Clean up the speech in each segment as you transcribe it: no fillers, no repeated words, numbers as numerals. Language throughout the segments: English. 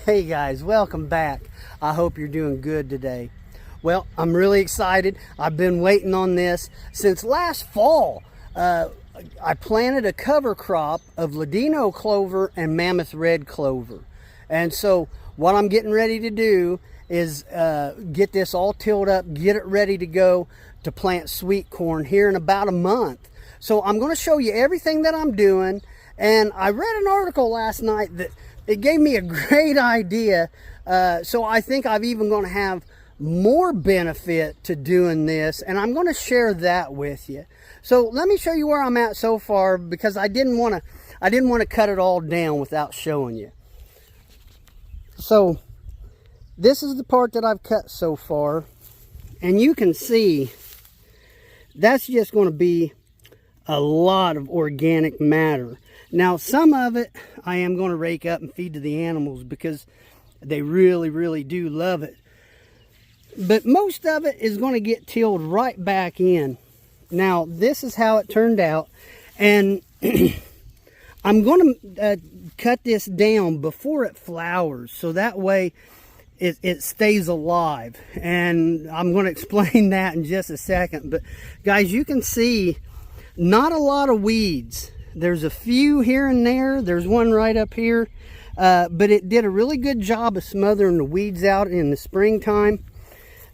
Hey guys, welcome back. I hope you're doing good today. Well, I'm really excited. I've been waiting on this since last fall. I planted a cover crop of Ladino clover and mammoth red clover. And so what I'm getting ready to do is get this all tilled up, get it ready to go to plant sweet corn here in about a month. So I'm going to show you everything that I'm doing. And I read an article last night that it gave me a great idea. So I think I'm even going to have more benefit to doing this, and I'm going to share that with you. So let me show you where I'm at so far, because I didn't want to cut it all down without showing you. So this is the part that I've cut so far, and you can see that's just going to be a lot of organic matter. Now, some of it I am going to rake up and feed to the animals because they really do love it. But most of it is going to get tilled right back in. Now, this is how it turned out. And I'm going to cut this down before it flowers, so that way it stays alive. And I'm going to explain that in just a second. But guys, you can see not a lot of weeds. There's a few here and there. There's one right up here. But it did a really good job of smothering the weeds out in the springtime.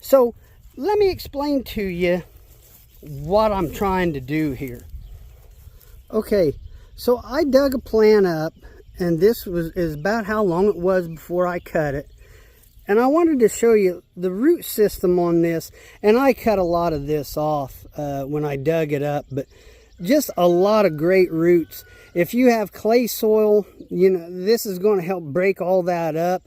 So let me explain to you what I'm trying to do here. Okay, so I dug a plant up, and this is about how long it was before I cut it. And I wanted to show you the root system on this. And I cut a lot of this off when I dug it up, but just a lot of great roots. If you have clay soil, you know, this is going to help break all that up.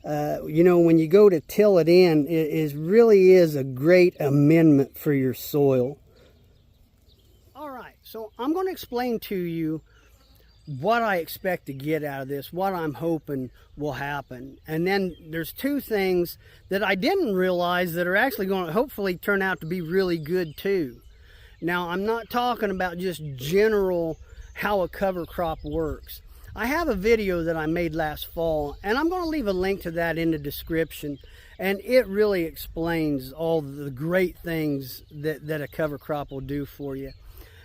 You know, when you go to till it in, it really is a great amendment for your soil. All right, so I'm going to explain to you what I expect to get out of this, what I'm hoping will happen. And then there's two things that I didn't realize that are actually going to hopefully turn out to be really good too. Now, I'm not talking about just general how a cover crop works. I have a video that I made last fall, and I'm going to leave a link to that in the description, and it really explains all the great things that a cover crop will do for you.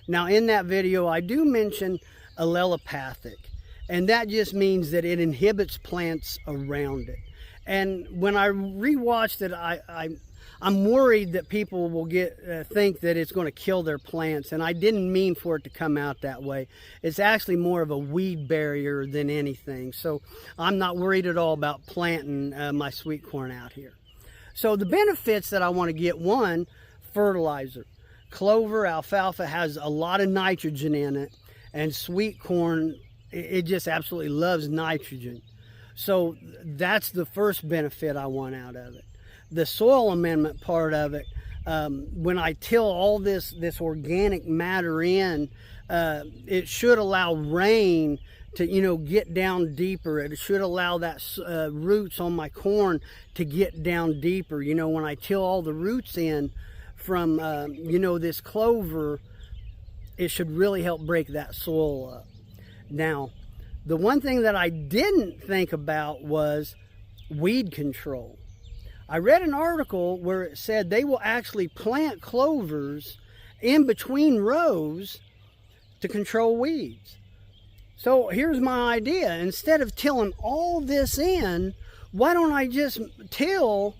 Now, in that video, I do mention allelopathic, and that just means that it inhibits plants around it. And when I rewatched it, I'm worried that people will think that it's going to kill their plants, and I didn't mean for it to come out that way. It's actually more of a weed barrier than anything, so I'm not worried at all about planting my sweet corn out here. So the benefits that I want to get: one, fertilizer. Clover, alfalfa has a lot of nitrogen in it, and sweet corn, it just absolutely loves nitrogen. So that's the first benefit I want out of it. The soil amendment part of it, when I till all this organic matter in, it should allow rain to, you know, get down deeper. It should allow that roots on my corn to get down deeper. You know, when I till all the roots in from, you know, this clover, it should really help break that soil up. Now, the one thing that I didn't think about was weed control. I read an article where it said they will actually plant clovers in between rows to control weeds. So here's my idea. Instead of tilling all this in, why don't I just till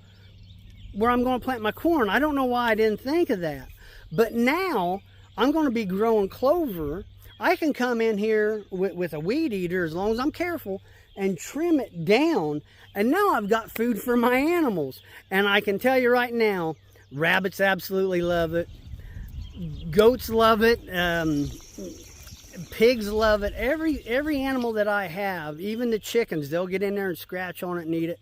where I'm going to plant my corn? I don't know why I didn't think of that. But now I'm going to be growing clover. I can come in here with a weed eater, as long as I'm careful, and trim it down. And now I've got food for my animals. And I can tell you right now, rabbits absolutely love it. Goats love it. Pigs love it. Every animal that I have, even the chickens, they'll get in there and scratch on it and eat it.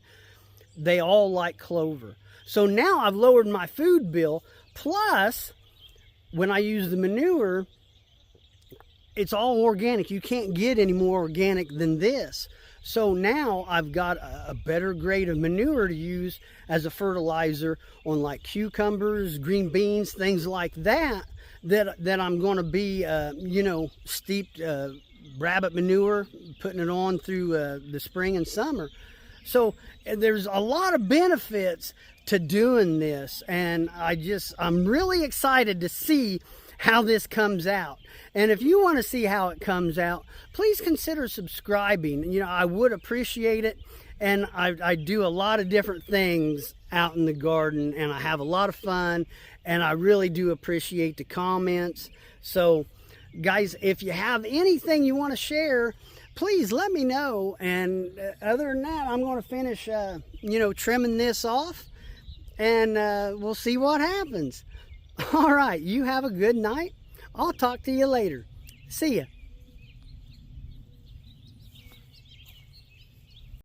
They all like clover. So now I've lowered my food bill. Plus, when I use the manure, it's all organic. You can't get any more organic than this. So now I've got a better grade of manure to use as a fertilizer on like cucumbers, green beans, things like that, that I'm going to be, you know, steeped rabbit manure, putting it on through the spring and summer. So there's a lot of benefits to doing this, and I'm really excited to see how this comes out. And if you want to see how it comes out, please consider subscribing. You know, I would appreciate it. And I do a lot of different things out in the garden, and I have a lot of fun, and I really do appreciate the comments. So guys, if you have anything you want to share, please let me know. And other than that, I'm going to finish trimming this off, and we'll see what happens. All right, you have a good night. I'll talk to you later. See ya.